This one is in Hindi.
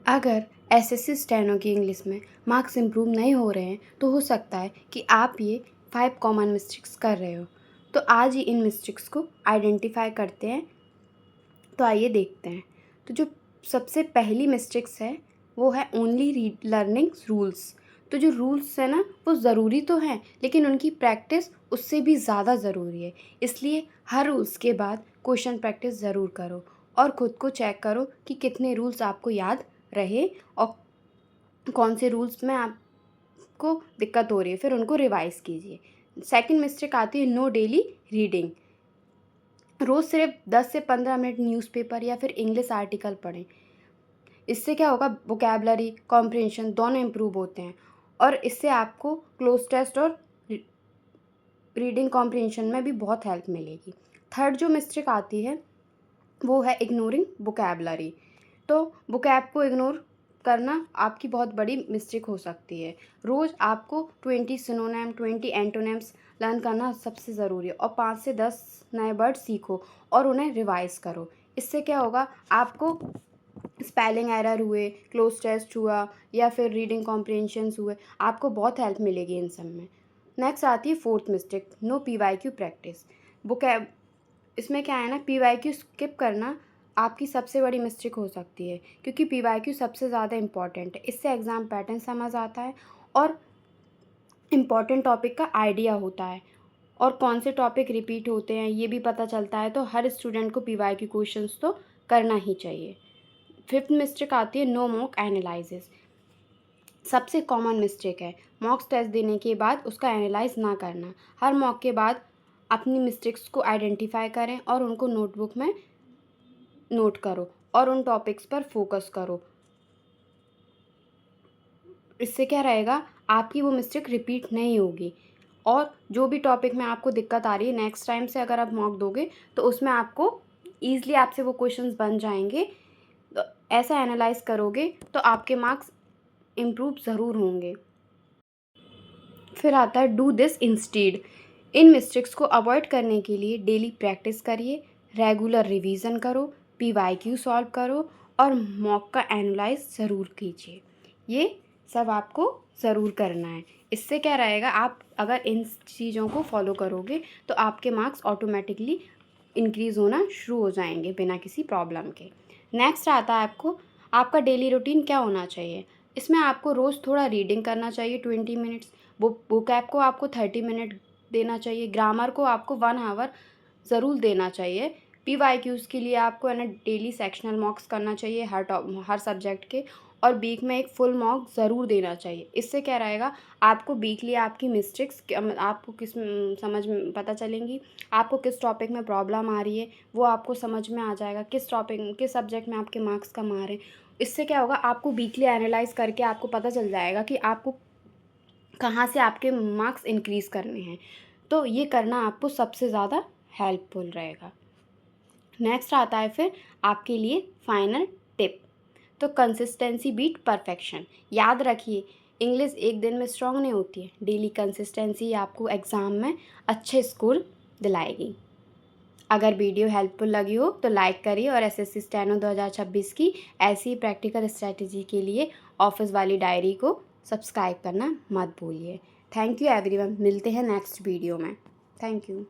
अगर एसएससी स्टेनो की इंग्लिश में मार्क्स इम्प्रूव नहीं हो रहे हैं तो हो सकता है कि आप ये 5 कॉमन मिस्टेक्स कर रहे हो। तो आज ही इन मिस्टेक्स को आइडेंटिफाई करते हैं। तो आइए देखते हैं। तो जो सबसे पहली मिस्टेक्स है वो है ओनली लर्निंग रूल्स। तो जो रूल्स है ना वो ज़रूरी तो हैं, लेकिन उनकी प्रैक्टिस उससे भी ज़्यादा ज़रूरी है। इसलिए हर रूल्स के बाद क्वेश्चन प्रैक्टिस ज़रूर करो और ख़ुद को चेक करो कि कितने रूल्स आपको याद रहे और कौन से रूल्स में आपको दिक्कत हो रही है, फिर उनको रिवाइज़ कीजिए। सेकंड मिस्टेक आती है नो डेली रीडिंग। रोज़ सिर्फ 10 से 15 मिनट न्यूज़पेपर या फिर इंग्लिश आर्टिकल पढ़ें। इससे क्या होगा, वोकैबुलरी कॉम्प्रिहेंशन दोनों इम्प्रूव होते हैं और इससे आपको क्लोज टेस्ट और रीडिंग कॉम्प्रिहेंशन में भी बहुत हेल्प मिलेगी। थर्ड जो मिस्टेक आती है वो है इग्नोरिंग वोकैबुलरी। तो वोकैब को इग्नोर करना आपकी बहुत बड़ी मिस्टेक हो सकती है। रोज़ आपको 20 सिनोनिम 20 एंटोनिम्स लर्न करना सबसे ज़रूरी है और 5 से 10 नए वर्ड सीखो और उन्हें रिवाइज़ करो। इससे क्या होगा, आपको स्पेलिंग एरर हुए, क्लोज टेस्ट हुआ या फिर रीडिंग कॉम्प्रिहेंशंस हुए, आपको बहुत हेल्प मिलेगी इन सब में। नेक्स्ट आती है fourth mistake, no PYQ practice. Vocab इसमें क्या है ना, पीवाईक्यू स्किप करना आपकी सबसे बड़ी मिस्टेक हो सकती है, क्योंकि पीवाईक्यू सबसे ज़्यादा इम्पॉर्टेंट है। इससे एग्ज़ाम पैटर्न समझ आता है और इम्पॉर्टेंट टॉपिक का आइडिया होता है और कौन से टॉपिक रिपीट होते हैं ये भी पता चलता है। तो हर स्टूडेंट को पीवाईक्यू क्वेश्चंस तो करना ही चाहिए। फिफ्थ मिस्टेक आती है नो मॉक एनालिसिस। सबसे कॉमन मिस्टेक है मॉक टेस्ट देने के बाद उसका एनालाइज ना करना। हर मॉक के बाद अपनी मिस्टेक्स को आइडेंटिफाई करें और उनको नोटबुक में नोट करो और उन टॉपिक्स पर फोकस करो। इससे क्या रहेगा, आपकी वो मिस्टेक रिपीट नहीं होगी और जो भी टॉपिक में आपको दिक्कत आ रही है नेक्स्ट टाइम से अगर आप मॉक दोगे तो उसमें आपको ईज़िली आपसे वो क्वेश्चंस बन जाएंगे। तो ऐसा एनालाइज करोगे तो आपके मार्क्स इम्प्रूव ज़रूर होंगे। फिर आता है do this instead. In mistakes को अवॉइड करने के लिए डेली प्रैक्टिस करिए, रेगुलर रिवीजन करो, पीवाईक्यू सॉल्व करो और मॉक का एनालाइज ज़रूर कीजिए। ये सब आपको ज़रूर करना है। इससे क्या रहेगा, आप अगर इन चीज़ों को फॉलो करोगे तो आपके मार्क्स ऑटोमेटिकली इंक्रीज़ होना शुरू हो जाएंगे बिना किसी प्रॉब्लम के। नेक्स्ट आता है आपका डेली रूटीन क्या होना चाहिए। इसमें आपको रोज़ थोड़ा रीडिंग करना चाहिए 20 मिनट्स, वोकैब को आपको 30 मिनट देना चाहिए, ग्रामर को आपको 1 आवर ज़रूर देना चाहिए। पीवाईक्यूज़ के लिए आपको है ना डेली सेक्शनल मॉक्स करना चाहिए हर सब्जेक्ट के और वीक में एक फुल मॉक ज़रूर देना चाहिए। इससे क्या रहेगा, आपको वीकली आपकी मिस्टेक्स आपको समझ में पता चलेंगी, आपको किस टॉपिक में प्रॉब्लम आ रही है वो आपको समझ में आ जाएगा, किस सब्जेक्ट में आपके मार्क्स कम आ रहे हैं। इससे क्या होगा, आपको वीकली एनालाइज करके आपको पता चल जाएगा कि आपको कहाँ से आपके मार्क्स इंक्रीज़ करने हैं। तो ये करना आपको सबसे ज़्यादा हेल्पफुल रहेगा। नेक्स्ट आता है फिर आपके लिए फाइनल टिप। तो कंसिस्टेंसी बीट परफेक्शन। याद रखिए, इंग्लिश एक दिन में स्ट्रॉन्ग नहीं होती है, डेली कंसिस्टेंसी आपको एग्ज़ाम में अच्छे स्कोर दिलाएगी। अगर वीडियो हेल्पफुल लगी हो तो लाइक करिए और एसएससी स्टेनो 2026 की ऐसी प्रैक्टिकल स्ट्रैटेजी के लिए ऑफिस वाली डायरी को सब्सक्राइब करना मत भूलिए। थैंक यू एवरीवन, मिलते हैं नेक्स्ट वीडियो में। Thank you.